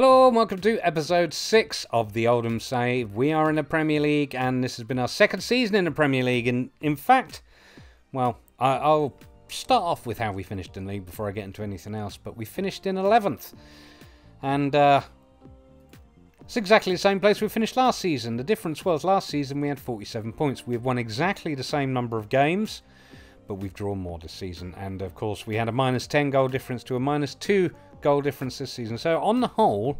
Hello and welcome to episode 6 of the Oldham Save. We are in the Premier League and this has been our second season in the Premier League. And in fact, well, I'll start off with how we finished in the league before I get into anything else. But we finished in 11th. And it's exactly the same place we finished last season. The difference was last season we had 47 points. We've won exactly the same number of games, but we've drawn more this season. And of course we had a -10 goal difference to a -2 goal difference this season. So on the whole,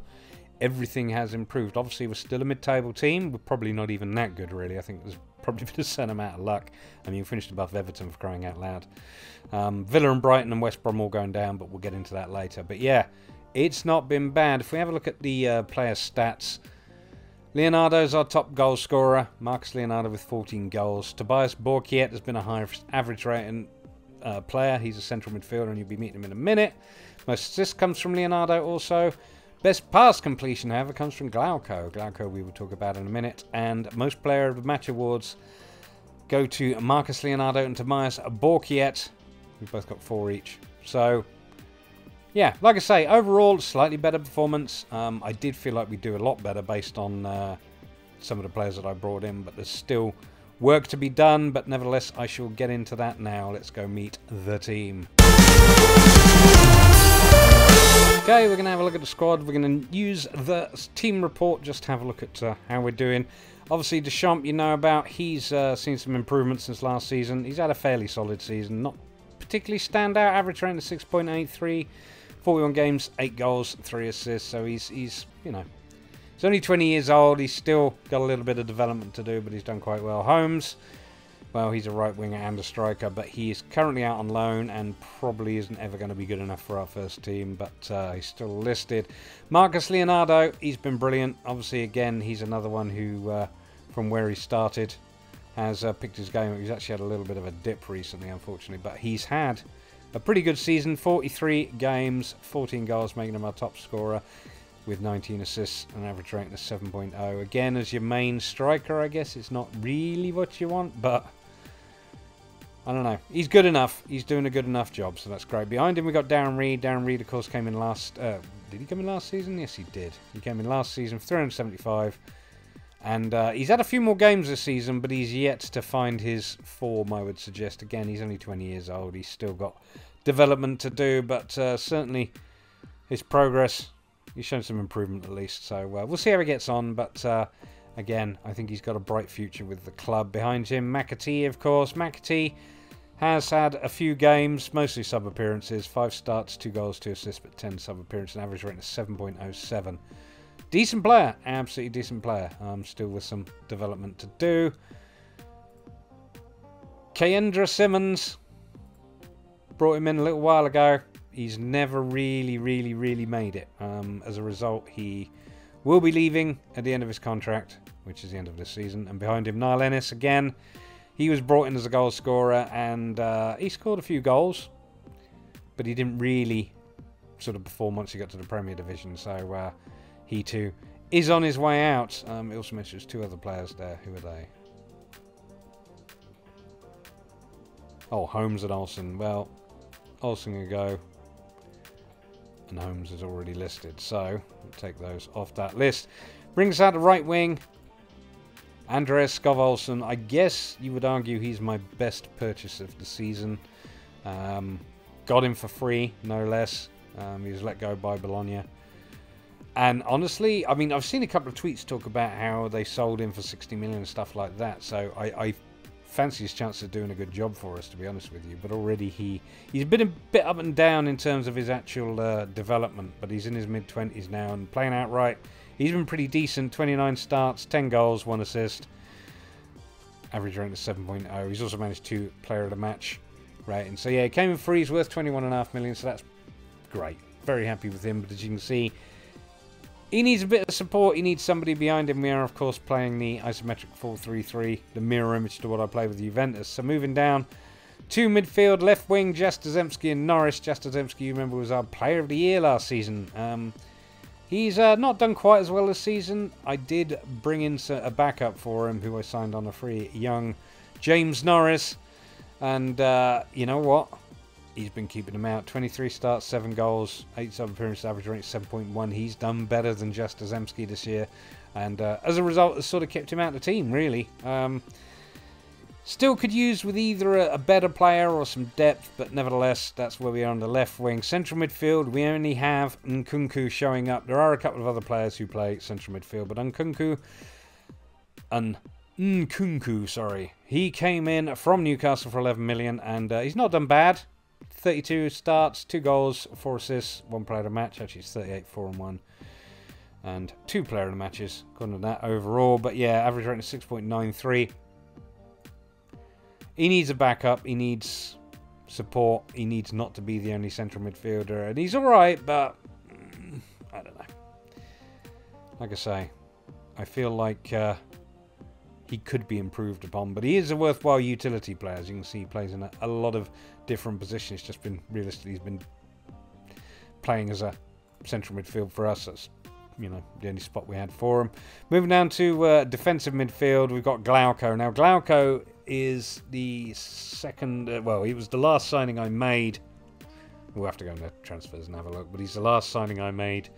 everything has improved. Obviously we're still a mid-table team. We're probably not even that good really. I think there's probably been a certain amount of luck. I mean, we finished above Everton for crying out loud. Villa and Brighton and West Brom all going down, but we'll get into that later. But yeah, it's not been bad. If we have a look at the player stats, Leonardo's our top goal scorer. Marcus Leonardo with 14 goals. Tobias Borkiet has been a high average rating player. He's a central midfielder and you'll be meeting him in a minute. Most assists comes from Leonardo also. Best pass completion, however, comes from Glauco. Glauco we will talk about in a minute. And most player of the match awards go to Marcus Leonardo and Tobias Borkiet. We've both got 4 each. So, yeah, like I say, overall, slightly better performance. I did feel like we do a lot better based on some of the players that I brought in, but there's still work to be done. But nevertheless, I shall get into that now. Let's go meet the team. Okay, we're going to have a look at the squad. We're going to use the team report just to have a look at how we're doing. Obviously, Deschamps, you know about. He's seen some improvements since last season. He's had a fairly solid season. Not particularly standout. Average rating of 6.83. 41 games, 8 goals, 3 assists. So he's you know, he's only 20 years old. He's still got a little bit of development to do, but he's done quite well. Holmes, well, he's a right winger and a striker, but he is currently out on loan and probably isn't ever going to be good enough for our first team, but he's still listed. Marcus Leonardo, he's been brilliant. Obviously, again, he's another one who, from where he started, has picked his game. He's actually had a little bit of a dip recently, unfortunately, but he's had a pretty good season. 43 games, 14 goals, making him our top scorer with 19 assists and an average rating of 7.0. Again, as your main striker, I guess it's not really what you want, but I don't know. He's good enough. He's doing a good enough job, so that's great. Behind him, we got Darren Reid. Darren Reid, of course, came in last... did he come in last season? Yes, he did. He came in last season for 375. And he's had a few more games this season, but he's yet to find his form, I would suggest. Again, he's only 20 years old. He's still got development to do, but certainly his progress, he's shown some improvement at least. So we'll see how he gets on, but again, I think he's got a bright future with the club. Behind him, McAtee, of course. McAtee has had a few games, mostly sub-appearances. 5 starts, 2 goals, 2 assists, but 10 sub-appearances, an average rating of 7.07. Decent player, absolutely decent player. Still with some development to do. Keandra Simmons, brought him in a little while ago. He's never really made it. As a result, he will be leaving at the end of his contract, which is the end of this season. And behind him, Niall Ennis again. He was brought in as a goal scorer, and he scored a few goals, but he didn't really sort of perform once he got to the Premier Division. So he too is on his way out. It also mentions 2 other players there. Who are they? Oh, Holmes and Olsen. Well, Olsen will go, and Holmes is already listed, so we'll take those off that list. Brings us out to right wing. Andrea Skovalsen, I guess you would argue he's my best purchase of the season. Got him for free, no less. He was let go by Bologna. And honestly, I mean, I've seen a couple of tweets talk about how they sold him for 60 million and stuff like that. So I fancy his chances of doing a good job for us, to be honest with you. But already he's been a bit up and down in terms of his actual development. But he's in his mid-20s now and playing outright. He's been pretty decent. 29 starts, 10 goals, 1 assist. Average rating of 7.0. He's also managed 2 player of the match rating. So yeah, he came in free. He's worth 21.5 million. So that's great. Very happy with him. But as you can see, he needs a bit of support. He needs somebody behind him. We are, of course, playing the isometric 4-3-3, the mirror image to what I play with Juventus. So moving down to midfield, left wing, Jastrzemski and Norris. Jastrzemski, you remember, was our player of the year last season. He's not done quite as well this season. I did bring in a backup for him, who I signed on a free, young James Norris. And you know what? he's been keeping them out. 23 starts, 7 goals, 8 sub-appearances, average rating 7.1. He's done better than just Zemski this year. And as a result, has sort of kept him out of the team, really. Still could use with either a better player or some depth, but nevertheless, that's where we are on the left wing. Central midfield, we only have Nkunku showing up. There are a couple of other players who play central midfield, but Nkunku, sorry. He came in from Newcastle for 11 million, and he's not done bad. 32 starts, 2 goals, 4 assists, 1 player of the match. Actually, it's 38, 4 and 1. And 2 player of the matches, according to that overall. But yeah, average rating is 6.93. He needs a backup. He needs support. He needs not to be the only central midfielder. And he's alright, but I don't know. Like I say, I feel like he could be improved upon. But he is a worthwhile utility player. As you can see, he plays in a lot of different positions. Just been, realistically, he's been playing as a central midfield for us. That's, you know, the only spot we had for him. Moving down to defensive midfield, we've got Glauco. Now, Glauco is the second... well, he was the last signing I made. We'll have to go into transfers and have a look. But he's the last signing I made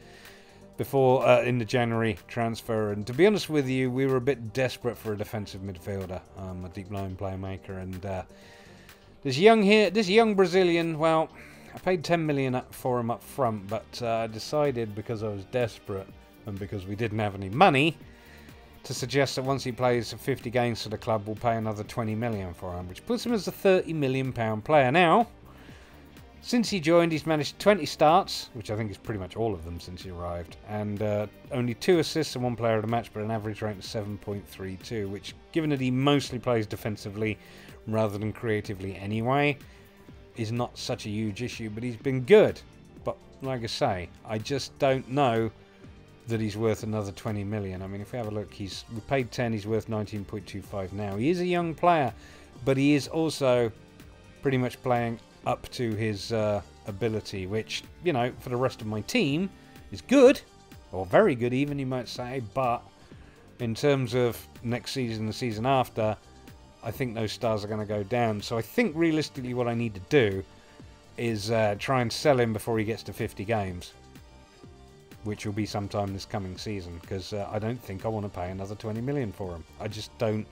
before in the January transfer. And to be honest with you, we were a bit desperate for a defensive midfielder, a deep line playmaker. And this young Brazilian, well, I paid 10 million for him up front, but I decided, because I was desperate and because we didn't have any money, to suggest that once he plays 50 games for the club, we'll pay another 20 million for him, which puts him as a 30 million pound player. Now, since he joined, he's managed 20 starts, which I think is pretty much all of them since he arrived, and only 2 assists and 1 player of the match, but an average rate of 7.32, which, given that he mostly plays defensively rather than creatively anyway, is not such a huge issue. But he's been good. But like I say, I just don't know that he's worth another 20 million. I mean, if we have a look, we paid 10, he's worth 19.25 now. He is a young player, but he is also pretty much playing up to his ability, which, you know, for the rest of my team is good, or very good even, you might say. But in terms of next season, the season after, I think those stars are going to go down. So I think realistically what I need to do is try and sell him before he gets to 50 games, which will be sometime this coming season, because I don't think I want to pay another 20 million for him. I just don't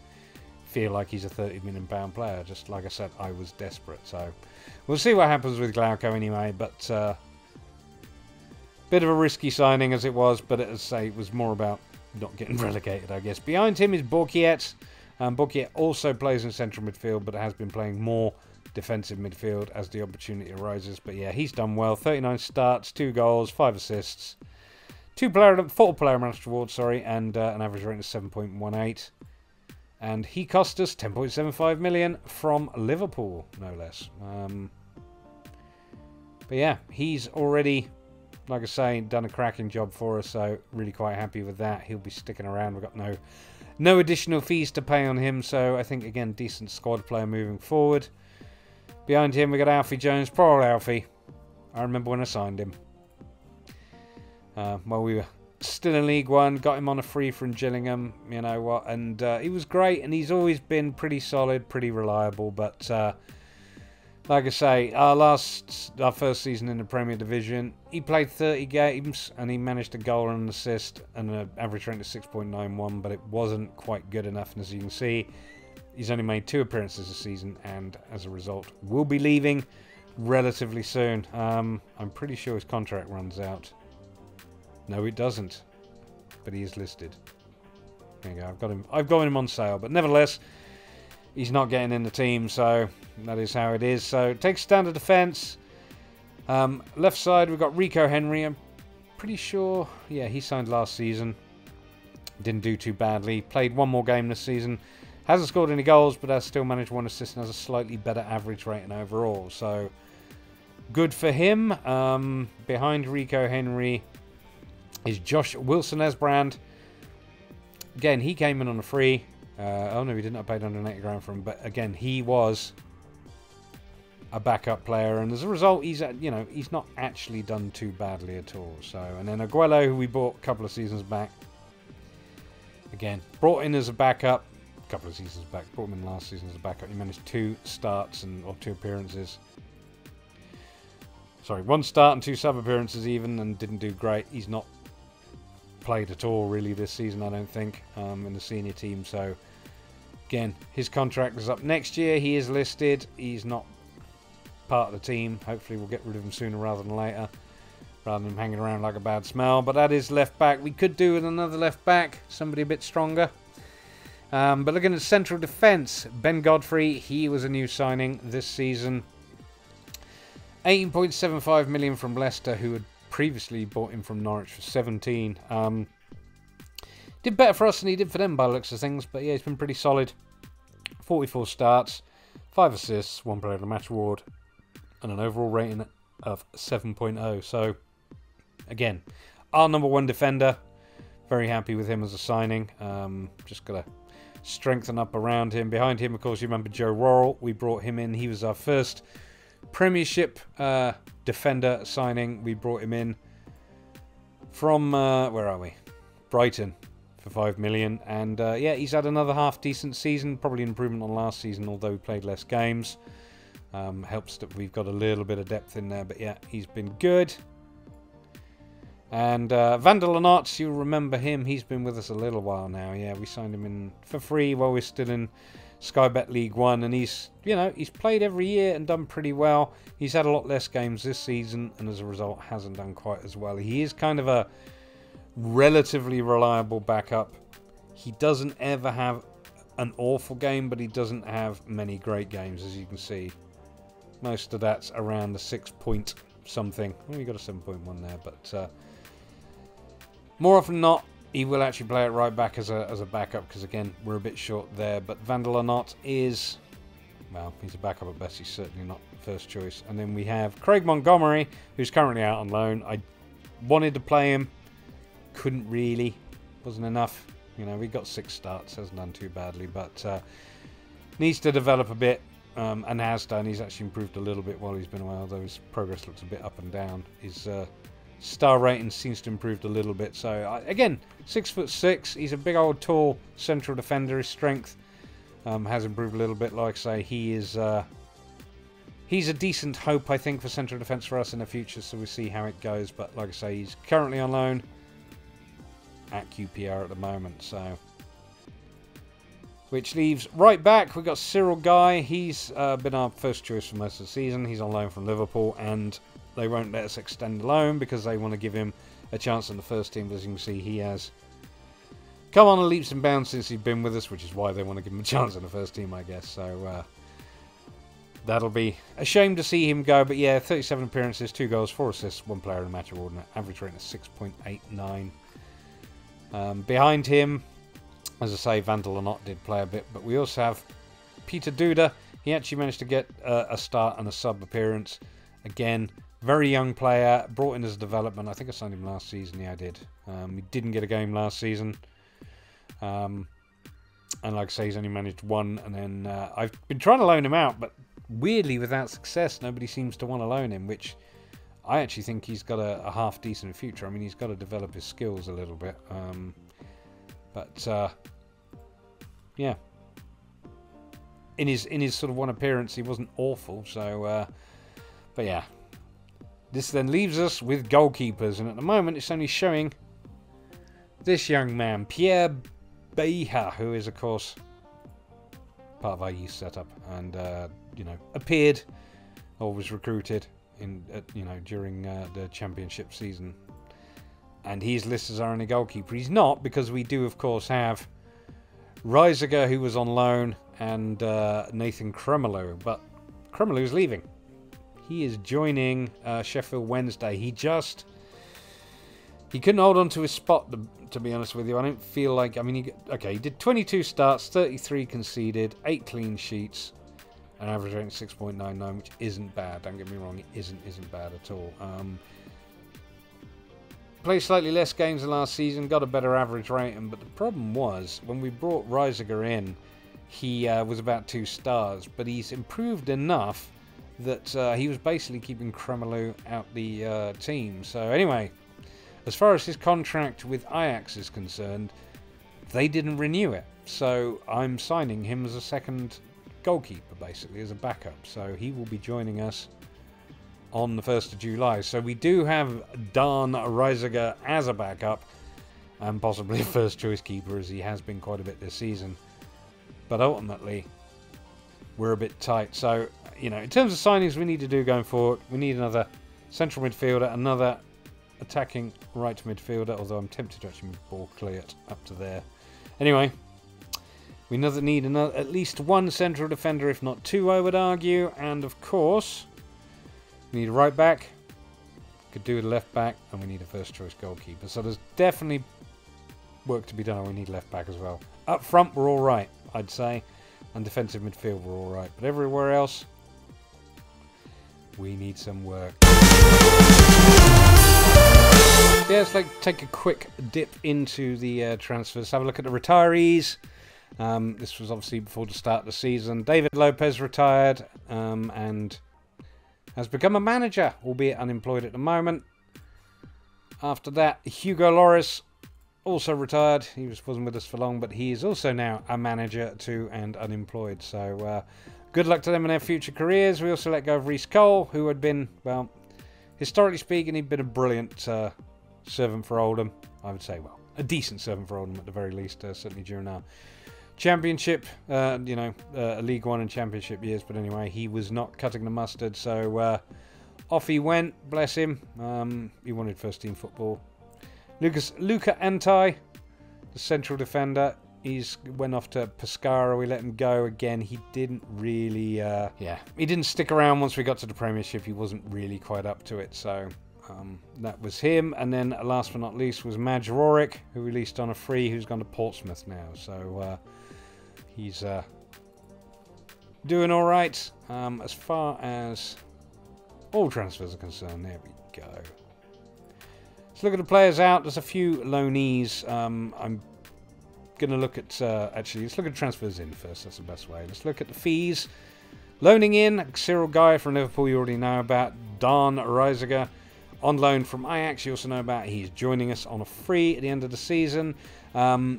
feel like he's a 30 million pound player. Just like I said, I was desperate. So we'll see what happens with Glauco anyway, but bit of a risky signing as it was, but as I say, it was more about not getting relegated, I guess. Behind him is Borkiet. Borkiet also plays in central midfield, but has been playing more defensive midfield as the opportunity arises. But yeah, he's done well. 39 starts, 2 goals, 5 assists, 4 player match awards, sorry, and an average rating of 7.18. And he cost us 10.75 million from Liverpool, no less. But yeah, he's already, like I say, done a cracking job for us, so really quite happy with that. He'll be sticking around. We've got no additional fees to pay on him, so I think, again, decent squad player moving forward. Behind him, we got Alfie Jones. Poor Alfie. I remember when I signed him. While we were still in League One, got him on a free from Gillingham, you know what, and he was great, and he's always been pretty solid, pretty reliable, but like I say, our first season in the Premier Division, he played 30 games, and he managed a goal and an assist, and an average rating of 6.91, but it wasn't quite good enough, and as you can see, he's only made 2 appearances this season, and as a result, will be leaving relatively soon. I'm pretty sure his contract runs out. No, it doesn't, but he is listed. There you go. I've got him on sale, but nevertheless, he's not getting in the team, so that is how it is. So it takes standard defence. Left side, we've got Rico Henry. I'm pretty sure, yeah, he signed last season. Didn't do too badly. Played 1 more game this season. Hasn't scored any goals, but has still managed 1 assist and has a slightly better average rating overall. So good for him. Behind Rico Henry is Josh Wilson-Esbrand. Again, he came in on a free. Oh no, he didn't. I paid 180 grand for him, but again, he was a backup player, and as a result, he's he's not actually done too badly at all. So, and then Aguero, who we bought a couple of seasons back, again brought in as a backup. A couple of seasons back, brought him in last season as a backup. He managed 2 starts or 2 appearances. sorry, 1 start and 2 sub appearances even, and didn't do great. He's not played at all really this season, I don't think, in the senior team. So again, his contract is up next year. He is listed. He's not part of the team. Hopefully we'll get rid of him sooner rather than later, rather than him hanging around like a bad smell. But that is left back. We could do with another left back, somebody a bit stronger. But looking at central defence, Ben Godfrey, he was a new signing this season. 18.75 million from Leicester, who had previously bought him from Norwich for 17. Did better for us than he did for them by the looks of things, but yeah, he's been pretty solid. 44 starts, 5 assists, 1 player of the match award, and an overall rating of 7.0. So, again, our #1 defender. Very happy with him as a signing. Just got to strengthen up around him. Behind him, of course, you remember Joe Rorrell. We brought him in. He was our first Premiership defender signing. We brought him in from, where are we? Brighton for 5 million. And yeah, he's had another half decent season. Probably an improvement on last season, although he played less games. Helps that we've got a little bit of depth in there. But yeah, he's been good. And Van der Leonardo, you'll remember him. He's been with us a little while now. Yeah, we signed him in for free while we're still in Sky Bet League 1, and he's, you know, he's played every year and done pretty well. He's had a lot less games this season, and as a result hasn't done quite as well. He is kind of a relatively reliable backup. He doesn't ever have an awful game, but he doesn't have many great games, as you can see. Most of that's around the 6 point something. Well, you got a 7.1 there, but more often than not, he will actually play it right back as a backup, because again, we're a bit short there. But Van der Leonardo is, well, he's a backup at best. He's certainly not first choice. And then we have Craig Montgomery, who's currently out on loan. I wanted to play him, couldn't really, wasn't enough. You know, we got 6 starts, hasn't done too badly, but needs to develop a bit, and has done. He's actually improved a little bit while he's been away, although his progress looks a bit up and down. His star rating seems to have improved a little bit. So again, 6'6", he's a big old tall central defender. His strength has improved a little bit. Like I say, he is he's a decent hope, I think, for central defence for us in the future. So we'll see how it goes. But like I say, he's currently on loan at QPR at the moment. So, which leaves right back, we've got Cyril Guy. He's been our first choice for most of the season. He's on loan from Liverpool, and they won't let us extend the loan because they want to give him a chance in the first team. But as you can see, he has come on leaps and bounds since he's been with us, which is why they want to give him a chance in the first team, I guess. So that'll be a shame to see him go. But yeah, 37 appearances, 2 goals, 4 assists, 1 player in the match award, and an average rating of 6.89. Behind him, as I say, Van der Leonardo did play a bit, but we also have Peter Duda. He actually managed to get a start and a sub appearance. Again, very young player, brought in as a development. I think I signed him last season. Yeah, I did. He didn't get a game last season. And like I say, he's only managed 1. And then I've been trying to loan him out, but weirdly without success. Nobody seems to want to loan him, which I actually think he's got a half-decent future. I mean, he's got to develop his skills a little bit. Yeah. In his sort of 1 appearance, he wasn't awful. So, but yeah. This then leaves us with goalkeepers, and at the moment it's only showing this young man, Pierre Beja, who is of course part of our youth setup, and you know, appeared or was recruited in during the championship season, and he's listed as our only goalkeeper. He's not, because we do of course have Reisiger, who was on loan, and Nathan Kremelu, but Kremelu's leaving. He is joining Sheffield Wednesday. He couldn't hold on to his spot, to be honest with you. I don't feel like... I mean, he did 22 starts, 33 conceded, 8 clean sheets, an average rating of 6.99, which isn't bad. Don't get me wrong, it isn't bad at all. Played slightly less games than last season, got a better average rating, but the problem was, when we brought Reisiger in, he was about 2 stars, but he's improved enough that he was basically keeping Kremelu out the team. So anyway, as far as his contract with Ajax is concerned, they didn't renew it. So I'm signing him as a second goalkeeper, basically, as a backup. So he will be joining us on the 1st of July. So we do have Darren Reid as a backup and possibly a first choice keeper, as he has been quite a bit this season. But ultimately, we're a bit tight. So, you know, in terms of signings we need to do going forward, we need another central midfielder, another attacking right midfielder, although I'm tempted to actually move ball clear up to there. Anyway, we need at least one central defender, if not two, I would argue. And of course, we need a right back, could do with a left back, and we need a first choice goalkeeper. So there's definitely work to be done. We need left back as well. Up front, we're all right, I'd say. And defensive midfield, we're all right. But everywhere else, we need some work. Yeah, let's take a quick dip into the transfers. Have a look at the retirees. This was obviously before the start of the season. David Lopez retired and has become a manager, albeit unemployed at the moment. After that, Hugo Lloris also retired. He wasn't with us for long, but he is also now a manager too and unemployed. So good luck to them in their future careers. We also let go of Reece Cole, who had been, well, historically speaking, he'd been a brilliant servant for Oldham. I would say, well, a decent servant for Oldham at the very least, certainly during our Championship, League One and Championship years. But anyway, he was not cutting the mustard, so off he went, bless him. He wanted first team football. Luca Antai, the central defender, he's went off to Pescara. We let him go again. He didn't really, he didn't stick around once we got to the Premiership. He wasn't really quite up to it, so that was him. And then last but not least was Madge Rorrell, who released on a free, who's gone to Portsmouth now. So he's doing all right. As far as all transfers are concerned, there we go. Let's look at the players out. There's a few loanees. I'm going to look at, actually, let's look at transfers in first. That's the best way. Let's look at the fees. Loaning in, Cyril Guy from Liverpool, you already know about. Darren Reid on loan from Ajax, you also know about. He's joining us on a free at the end of the season.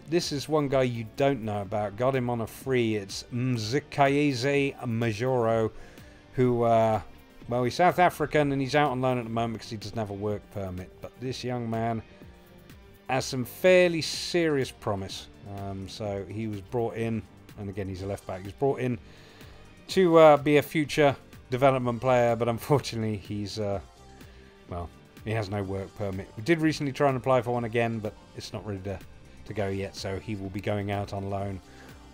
This is one guy you don't know about. Got him on a free. It's Mzikayeze Majoro, who, well, he's South African and he's out on loan at the moment because he doesn't have a work permit. But this young man has some fairly serious promise. So he was brought in, and again, he's a left back. He was brought in to be a future development player, but unfortunately, he's, well, he has no work permit. We did recently try and apply for one again, but it's not ready to go yet, so he will be going out on loan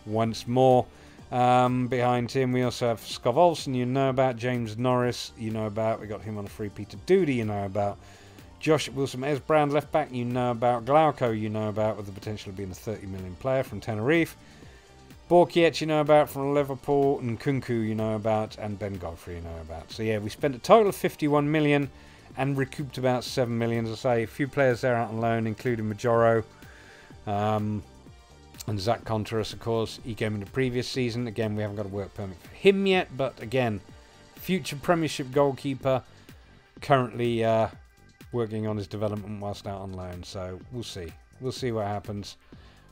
once more. Behind him, we also have Skovalsen, you know about. James Norris, you know about. We got him on a free. Peter Doody, you know about. Josh Wilson-Esbrand, left back, you know about. Glauco, you know about, with the potential of being a 30 million player from Tenerife. Borkiet, you know about, from Liverpool. And Nkunku, you know about. And Ben Godfrey, you know about. So yeah, we spent a total of 51 million and recouped about 7 million. As I say, a few players there out on loan, including Majoro. And Zach Contreras, of course, he came in the previous season. Again, we haven't got a work permit for him yet, but again, future Premiership goalkeeper, currently working on his development whilst out on loan. So we'll see. We'll see what happens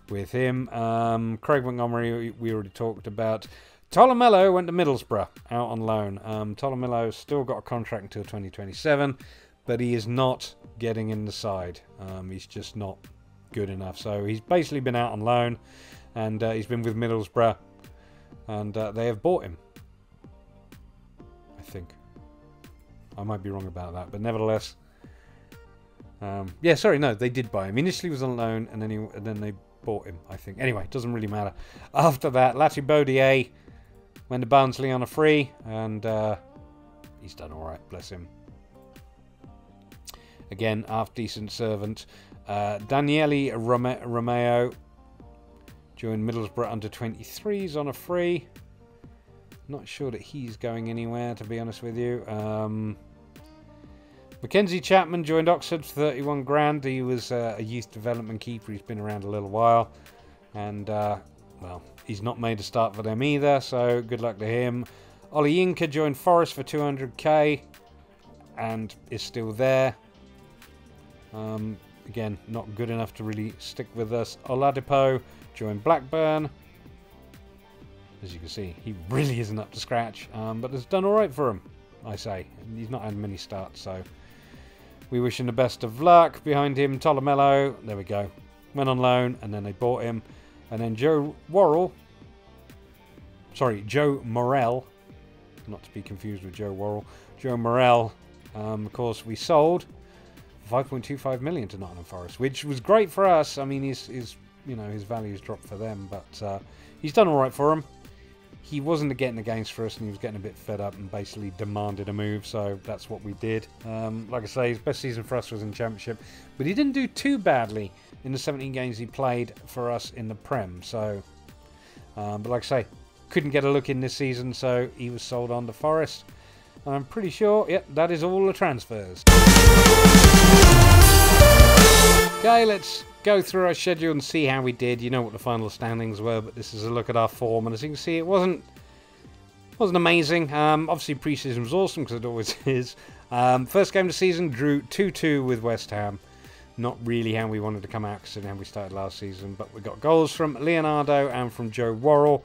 with him. Craig Montgomery, we already talked about. Tolomello went to Middlesbrough, out on loan. Tolomello's still got a contract until 2027, but he is not getting in the side. He's just not good enough. So he's basically been out on loan, and he's been with Middlesbrough, and they have bought him, I think. I might be wrong about that, but nevertheless, yeah, sorry, no, they did buy him. Initially he was on loan, and then they bought him, I think. Anyway, doesn't really matter. After that, Lati Bodier went to Barnsley on a free, and he's done all right, bless him. Again, half-decent servant. Daniele Romeo joined Middlesbrough under 23s on a free. Not sure that he's going anywhere, to be honest with you. Mackenzie Chapman joined Oxford for 31 grand. He was a youth development keeper. He's been around a little while, and well, he's not made a start for them either, so good luck to him. Ollie Yinka joined Forest for 200k and is still there. Again, not good enough to really stick with us. Oladipo joined Blackburn. As you can see, he really isn't up to scratch, but has done all right for him. I say. He's not had many starts, so we wish him the best of luck. Behind him, Tolomello. There we go. Went on loan, and then they bought him. And then Joe Morrell. Not to be confused with Joe Worrell. Joe Morrell, of course, we sold 5.25 million to Nottingham Forest, which was great for us. I mean, his values dropped for them, but he's done all right for him. He wasn't getting the games for us, and he was getting a bit fed up and basically demanded a move, so that's what we did. Like I say, his best season for us was in Championship, but he didn't do too badly in the 17 games he played for us in the Prem. So, but like I say, couldn't get a look in this season, so he was sold on to Forest. And I'm pretty sure, yep, that is all the transfers. Okay, let's go through our schedule and see how we did. You know what the final standings were, but this is a look at our form, and as you can see, it wasn't amazing. Obviously, pre-season was awesome, because it always is. First game of the season, drew 2-2 with West Ham. Not really how we wanted to come out, considering how we started last season, but we got goals from Leonardo and from Joe Worrell.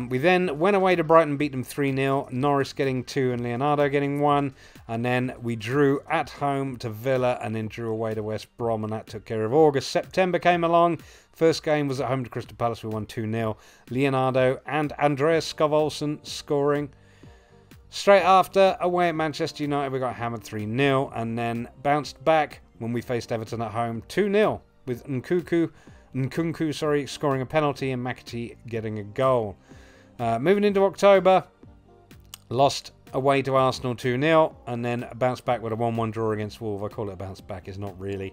We then went away to Brighton, beat them 3-0, Norris getting 2 and Leonardo getting 1, and then we drew at home to Villa and then drew away to West Brom, and that took care of August. September came along, first game was at home to Crystal Palace, we won 2-0, Leonardo and Andrea Skovalsen scoring. Straight after, away at Manchester United, we got hammered 3-0, and then bounced back when we faced Everton at home 2-0, with Nkunku scoring a penalty and McAtee getting a goal. Moving into October, lost away to Arsenal 2-0, and then bounced back with a 1-1 draw against Wolves. I call it a bounce back, it's not really,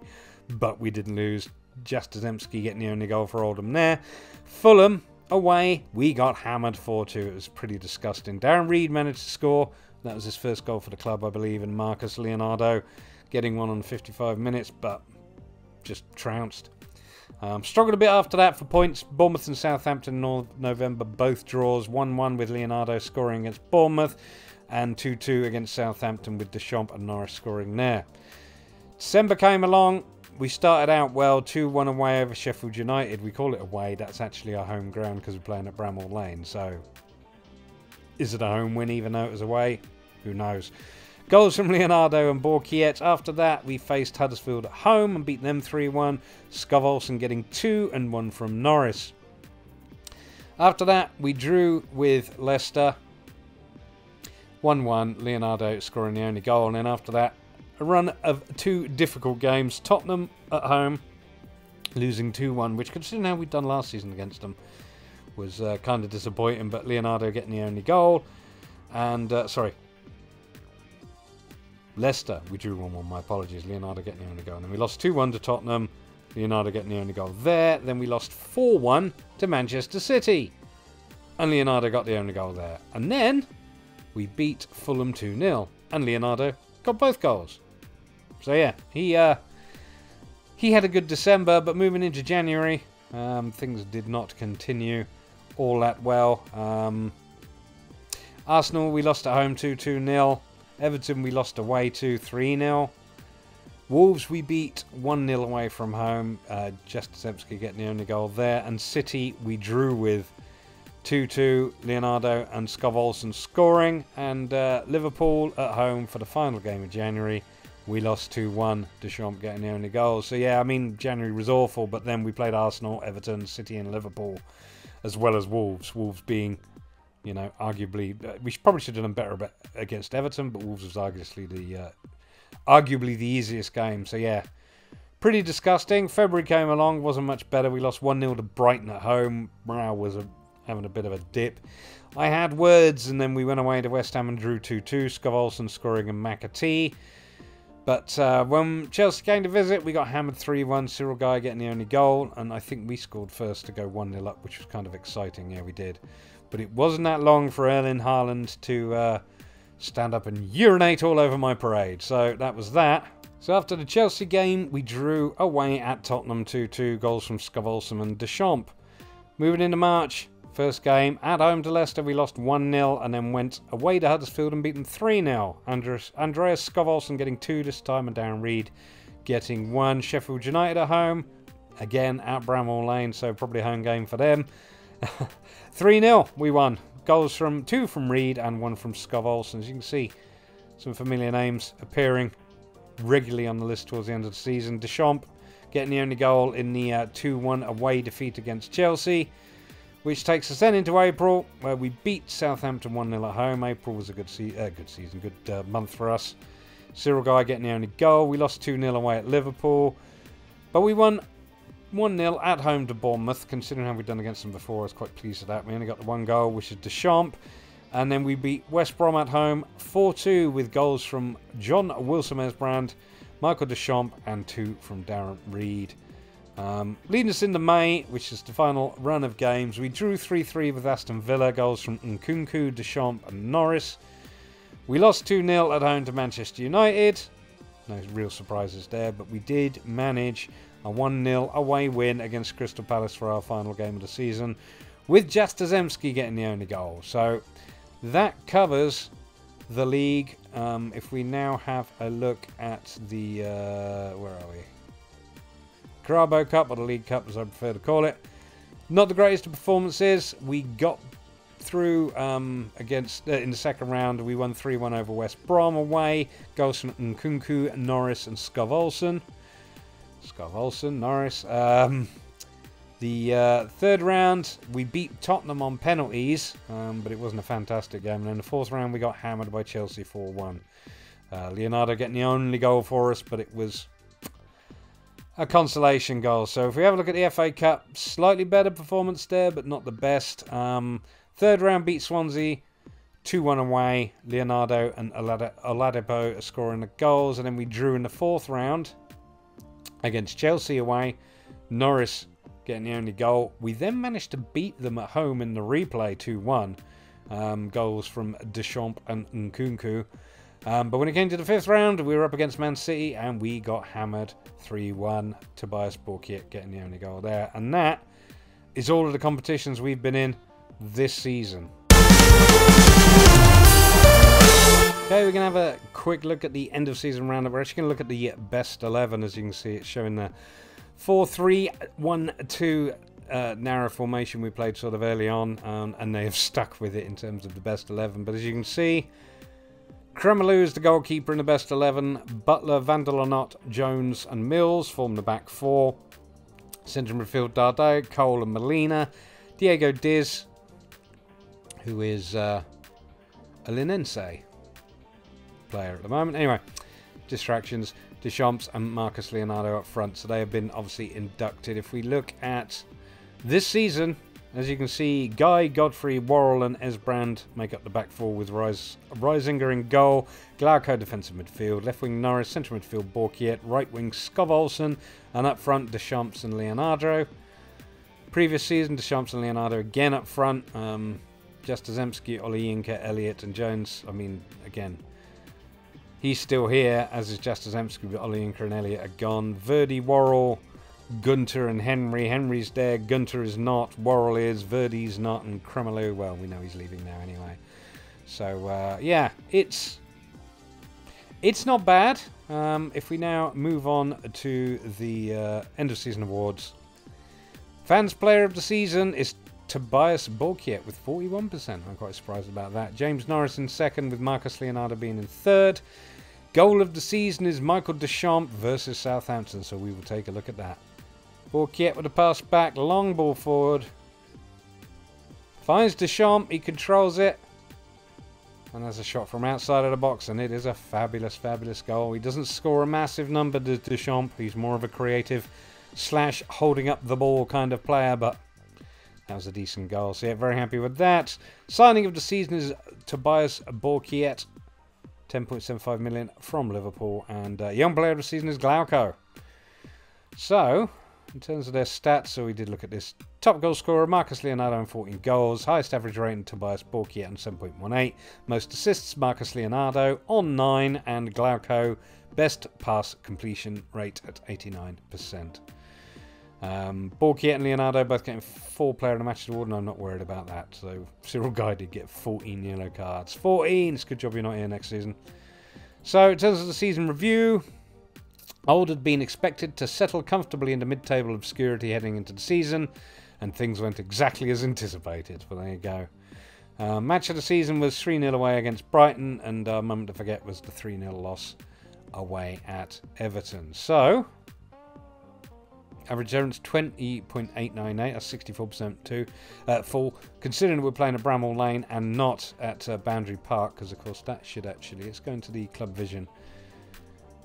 but we didn't lose. Jastrzemski getting the only goal for Oldham there. Fulham, away, we got hammered 4-2. It was pretty disgusting. Darren Reid managed to score. That was his first goal for the club, I believe, and Marcus Leonardo getting one on 55 minutes, but just trounced. Struggled a bit after that for points. Bournemouth and Southampton in November, both draws. 1-1 with Leonardo scoring against Bournemouth, and 2-2 against Southampton with Deschamps and Norris scoring there. December came along. We started out well, 2-1 away over Sheffield United. We call it away. That's actually our home ground because we're playing at Bramall Lane. So, is it a home win even though it was away? Who knows? Goals from Leonardo and Borkiet. After that, we faced Huddersfield at home and beat them 3-1. Skovalsen getting 2 and 1 from Norris. After that, we drew with Leicester. 1-1. Leonardo scoring the only goal. And then after that, a run of 2 difficult games. Tottenham at home, losing 2-1, which, considering how we'd done last season against them, was kind of disappointing. But Leonardo getting the only goal. And, Leicester, we drew 1-1, my apologies. Leonardo getting the only goal. And then we lost 2-1 to Tottenham. Leonardo getting the only goal there. Then we lost 4-1 to Manchester City. And Leonardo got the only goal there. And then we beat Fulham 2-0. And Leonardo got both goals. So yeah, he had a good December, but moving into January, things did not continue all that well. Arsenal, we lost at home 2-0. Everton, we lost away 3-0. Wolves, we beat 1-0 away from home. Jastrzemski getting the only goal there. And City, we drew with 2-2. Leonardo and Skovalsen scoring. And Liverpool at home for the final game of January. We lost 2-1. Deschamps getting the only goal. So yeah, I mean, January was awful. But then we played Arsenal, Everton, City and Liverpool. As well as Wolves. Wolves being, you know, arguably, we probably should have done better against Everton, but Wolves was arguably the easiest game. So yeah, pretty disgusting. February came along, wasn't much better. We lost 1-0 to Brighton at home. Morale was having a bit of a dip. I had words, and then we went away to West Ham and drew 2-2. Skovalsen scoring and McAtee. But when Chelsea came to visit, we got hammered 3-1. Cyril Guy getting the only goal, and I think we scored first to go 1-0 up, which was kind of exciting. Yeah, we did. But it wasn't that long for Erling Haaland to stand up and urinate all over my parade. So that was that. So after the Chelsea game, we drew away at Tottenham 2-2. Goals from Skovalsen and Deschamps. Moving into March, first game at home to Leicester, we lost 1-0 and then went away to Huddersfield and beat them 3-0. Andrea Skovalsen getting 2 this time and Darren Reid getting 1. Sheffield United at home, again at Bramall Lane, so probably a home game for them. 3-0 we won. Goals from 2 from Reid and 1 from Skovalsen. As you can see, some familiar names appearing regularly on the list towards the end of the season. Deschamps getting the only goal in the 2-1 away defeat against Chelsea, which takes us then into April, where we beat Southampton 1-0 at home. April was a good month for us. Cyril Guy getting the only goal. We lost 2-0 away at Liverpool, but we won 1-0 at home to Bournemouth. Considering how we've done against them before, I was quite pleased with that. We only got the one goal, which is Deschamps. And then we beat West Brom at home 4-2 with goals from John Wilson-Esbrand, Michael Deschamps, and 2 from Darren Reid. Leading us into May, which is the final run of games, we drew 3-3 with Aston Villa, goals from Nkunku, Deschamps, and Norris. We lost 2-0 at home to Manchester United. No real surprises there, but we did manage a 1-0 away win against Crystal Palace for our final game of the season, with Jastrzemski getting the only goal. So that covers the league. If we now have a look at the where are we? Carabao Cup, or the League Cup as I prefer to call it. Not the greatest of performances. We got through against in the second round. We won 3-1 over West Brom away. Goals from Nkunku, Norris, and Skovalsen. Norris. The third round, we beat Tottenham on penalties, but it wasn't a fantastic game. And in the fourth round, we got hammered by Chelsea 4-1. Leonardo getting the only goal for us, but it was a consolation goal. So if we have a look at the FA Cup, slightly better performance there, but not the best. Third round beat Swansea 2-1 away. Leonardo and Oladipo are scoring the goals. And then we drew in the fourth round against Chelsea away. Norris getting the only goal. We then managed to beat them at home in the replay 2-1. Goals from Deschamps and Nkunku. But when it came to the fifth round, we were up against Man City and we got hammered 3-1. Tobias Borkiet getting the only goal there. And that is all of the competitions we've been in this season. Okay, we're going to have a quick look at the end of season roundup. We're actually going to look at the best 11. As you can see, it's showing the 4-3-1-2 narrow formation we played sort of early on, and they have stuck with it in terms of the best 11. But as you can see, Kremlou is the goalkeeper in the best 11. Butler, Van der Lonot, Jones, and Mills form the back four. Central midfield, Darday, Cole, and Molina. Diego Diz, who is a Linense player at the moment. Anyway, distractions. Deschamps and Marcus Leonardo up front, so they have been obviously inducted. If we look at this season, as you can see, Guy, Godfrey, Worrell and Esbrand make up the back four with Reisinger in goal, Glauco defensive midfield, left wing Norris, central midfield Borkiet, right wing Skovalsen, and up front Deschamps and Leonardo. Previous season, Deschamps and Leonardo again up front. Jastrzemski, Olayinka, Elliott and Jones, I mean, again, he's still here, as is Jastrzemski, but Olayinka and Elliott are gone. Verdi, Worrell, Gunter and Henry. Henry's there, Gunter is not, Worrell is, Verdi's not, and Kremlou, well, we know he's leaving now anyway. So, yeah, it's not bad. If we now move on to the end of season awards. Fans Player of the Season is Tobias Borkiet with 41%. I'm quite surprised about that. James Norris in second, with Marcus Leonardo being in third. Goal of the season is Michael Deschamps versus Southampton, so we will take a look at that. Borkiet with a pass back, long ball forward. Finds Deschamps, he controls it. And there's a shot from outside of the box, and it is a fabulous, fabulous goal. He doesn't score a massive number, does Deschamps. He's more of a creative / holding up the ball kind of player, but that was a decent goal. So yeah, very happy with that. Signing of the season is Tobias Borkiet, 10.75 million from Liverpool, and young player of the season is Glauco. So in terms of their stats, so we did look at this. Top goal scorer Marcus Leonardo on 14 goals. Highest average rating Tobias Borkiet on 7.18. Most assists Marcus Leonardo on 9, and Glauco best pass completion rate at 89%. Borkiet and Leonardo both getting 4 player of the match award, and I'm not worried about that. So Cyril Guy did get 14 yellow cards. 14! It's a good job you're not here next season. So in terms of the season review, Old had been expected to settle comfortably into mid-table obscurity heading into the season, and things went exactly as anticipated. Well, there you go. Match of the season was 3-0 away against Brighton, and our moment to forget was the 3-0 loss away at Everton. So, average difference 20.898, that's 64% too. Full, considering we're playing at Bramall Lane and not at Boundary Park, because of course that should actually, it's going to the Club Vision.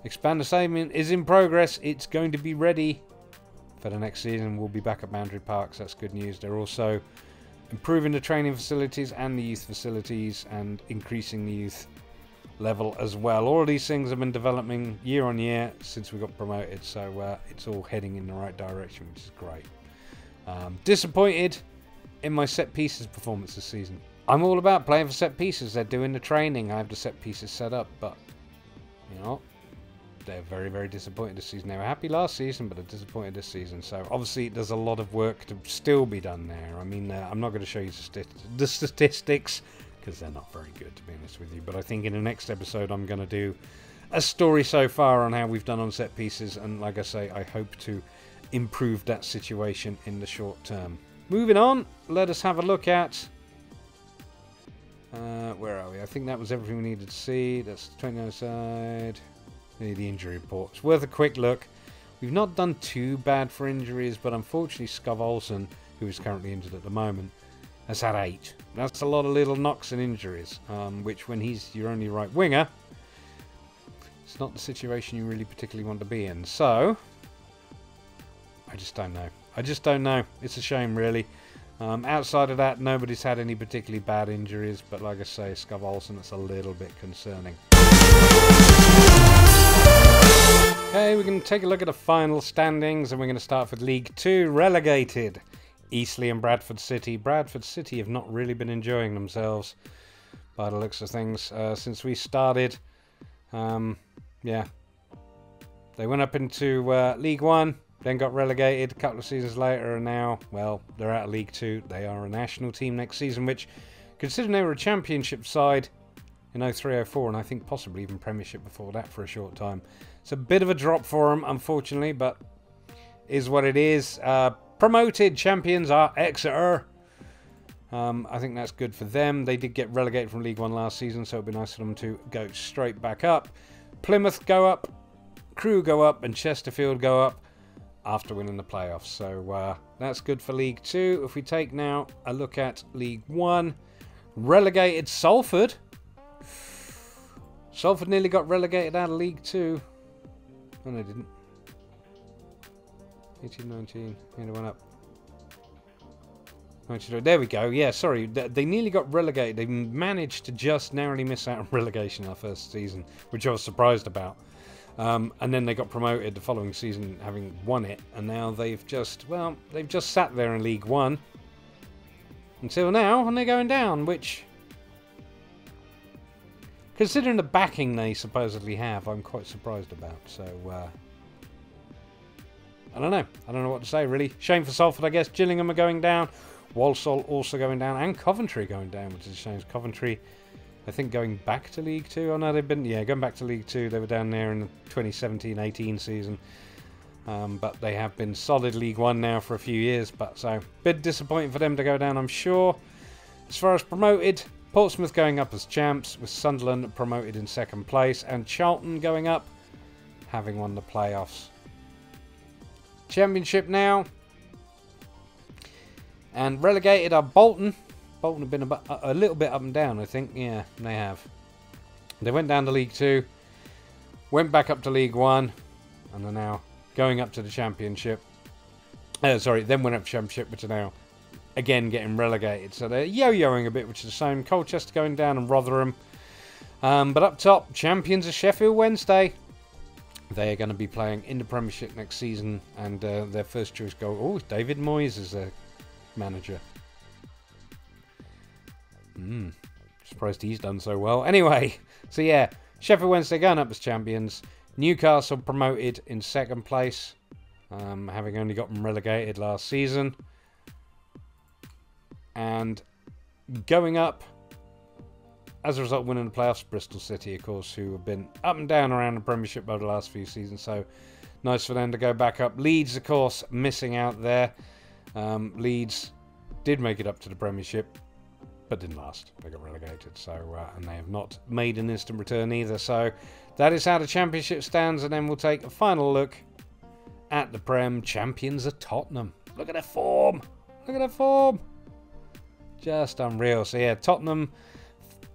Expand the statement is in progress, it's going to be ready for the next season. We'll be back at Boundary Park, so that's good news. They're also improving the training facilities and the youth facilities and increasing the youth level as well. All of these things have been developing year on year since we got promoted, so it's all heading in the right direction, which is great. Disappointed in my set pieces performance this season. I'm all about playing for set pieces. They're doing the training. I have the set pieces set up, but you know, they're very, very disappointed this season. They were happy last season, but they're disappointed this season. So obviously there's a lot of work to still be done there. I mean, I'm not going to show you the statistics because they're not very good, to be honest with you. But I think in the next episode I'm going to do a story so far on how we've done on set pieces. And like I say, I hope to improve that situation in the short term. Moving on, let us have a look at... where are we? I think that was everything we needed to see. That's the 29 side... The injury report. It's worth a quick look. We've not done too bad for injuries, but unfortunately Skovalsen, who is currently injured at the moment, has had 8. That's a lot of little knocks and injuries, which when he's your only right winger, it's not the situation you really particularly want to be in. So, I just don't know. I just don't know. It's a shame, really. Outside of that, nobody's had any particularly bad injuries, but like I say, Skovalsen, that's a little bit concerning. Okay, we're going to take a look at the final standings, and we're going to start with League 2, relegated. Eastleigh and Bradford City. Bradford City have not really been enjoying themselves, by the looks of things, since we started. Yeah. They went up into League 1, then got relegated a couple of seasons later, and now, well, they're out of League 2. They are a national team next season, which, considering they were a championship side in 03-04, and I think possibly even Premiership before that for a short time. It's a bit of a drop for them, unfortunately, but is what it is. Promoted champions are Exeter. I think that's good for them. They did get relegated from League 1 last season, so it'd be nice for them to go straight back up. Plymouth go up, Crewe go up, and Chesterfield go up after winning the playoffs. So that's good for League 2. If we take now a look at League 1, relegated Salford. Salford nearly got relegated out of League 2. Oh, they didn't. 18-19. Yeah, they went up. 92. There we go. Yeah, sorry. They nearly got relegated. They managed to just narrowly miss out on relegation our first season, which I was surprised about. And then they got promoted the following season, having won it. And now they've just, well, they've just sat there in League 1 until now, and they're going down, which... considering the backing they supposedly have, I'm quite surprised about. So, I don't know. I don't know what to say, really. Shame for Salford, I guess. Gillingham are going down. Walsall also going down. And Coventry going down, which is a shame. Coventry, I think, going back to League 2. Oh, no, they've been... yeah, going back to League 2. They were down there in the 2017-18 season. But they have been solid League 1 now for a few years. But so, a bit disappointing for them to go down, I'm sure. As far as promoted... Portsmouth going up as champs, with Sunderland promoted in second place, and Charlton going up, having won the playoffs. Championship now. And relegated are Bolton. Bolton have been a little bit up and down, I think. Yeah, they have. They went down to League 2, went back up to League 1, and are now going up to the Championship. Sorry, then went up to Championship, which are now... again getting relegated, so they're yo-yoing a bit, which is the same. Colchester going down and Rotherham, but up top, champions of Sheffield Wednesday. They are going to be playing in the Premiership next season, and their first choice goal, oh, David Moyes is their manager. Surprised he's done so well. Anyway, so yeah, Sheffield Wednesday going up as champions. Newcastle promoted in second place, having only gotten relegated last season. And going up, as a result of winning the playoffs, Bristol City, of course, who have been up and down around the Premiership over the last few seasons. So, nice for them to go back up. Leeds, of course, missing out there. Leeds did make it up to the Premiership but didn't last. They got relegated, so and they have not made an instant return either. So that is how the Championship stands, and then we'll take a final look at the Prem. Champions of Tottenham. Look at their form. Look at their form. Just unreal. So yeah, Tottenham,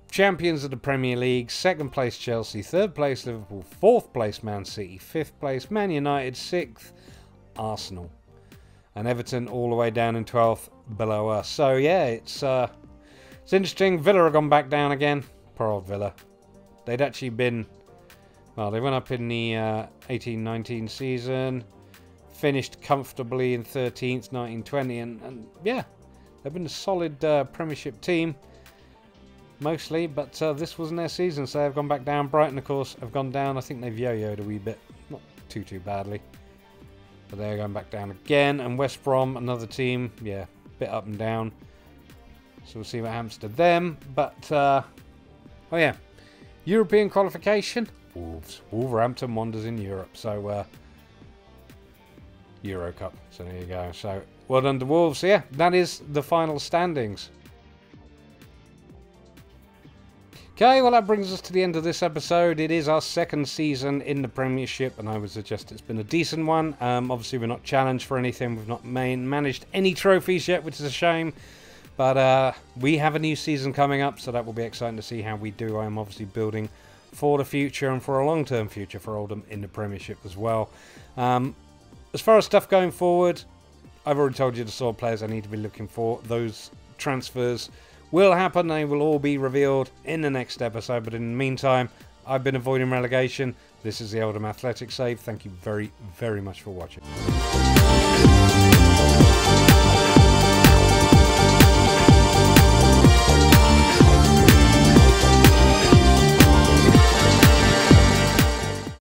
champions of the Premier League. 2nd place Chelsea, 3rd place Liverpool, 4th place Man City, 5th place Man United, 6th Arsenal, and Everton all the way down in 12th below us. So yeah, it's interesting. Villa have gone back down again. Poor old Villa. They'd actually been, well, they went up in the 18-19 season, finished comfortably in 13th, 19-20, and yeah, they've been a solid Premiership team, mostly, but this wasn't their season, so they've gone back down. Brighton, of course, have gone down. I think they've yo-yoed a wee bit, not too badly, but they're going back down again. And West Brom, another team, yeah, bit up and down, so we'll see what happens to them. But, oh yeah, European qualification, Wolves. Wolverhampton Wanderers in Europe, so Euro Cup, so there you go. So well done to Wolves. So yeah, that is the final standings. Okay, well that brings us to the end of this episode. It is our 2nd season in the Premiership, and I would suggest it's been a decent one. Obviously we're not challenged for anything. We've not managed any trophies yet, which is a shame. But we have a new season coming up, so that will be exciting to see how we do. I am obviously building for the future and for a long-term future for Oldham in the Premiership as well. As far as stuff going forward, I've already told you the sort of players I need to be looking for. Those transfers will happen. They will all be revealed in the next episode. But in the meantime, I've been avoiding relegation. This is the Oldham Athletic save. Thank you very, very much for watching.